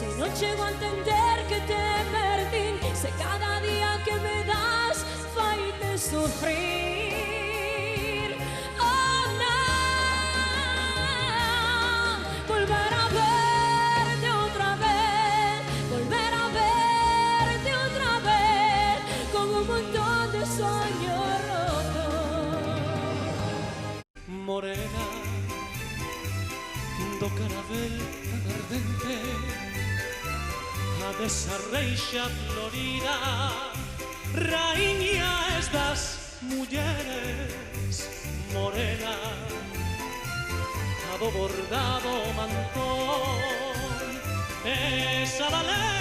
Se non chego a entender que te perdín, se cada día que me das faite sufrir. Oh, no, volver a verte otra vez, volver a verte otra vez, con un montón de sueños rotos. Morena, do carabel tan ardente, a desa reixa florida, raíña es das mulleres. Morena, a do bordado mantón, esa valera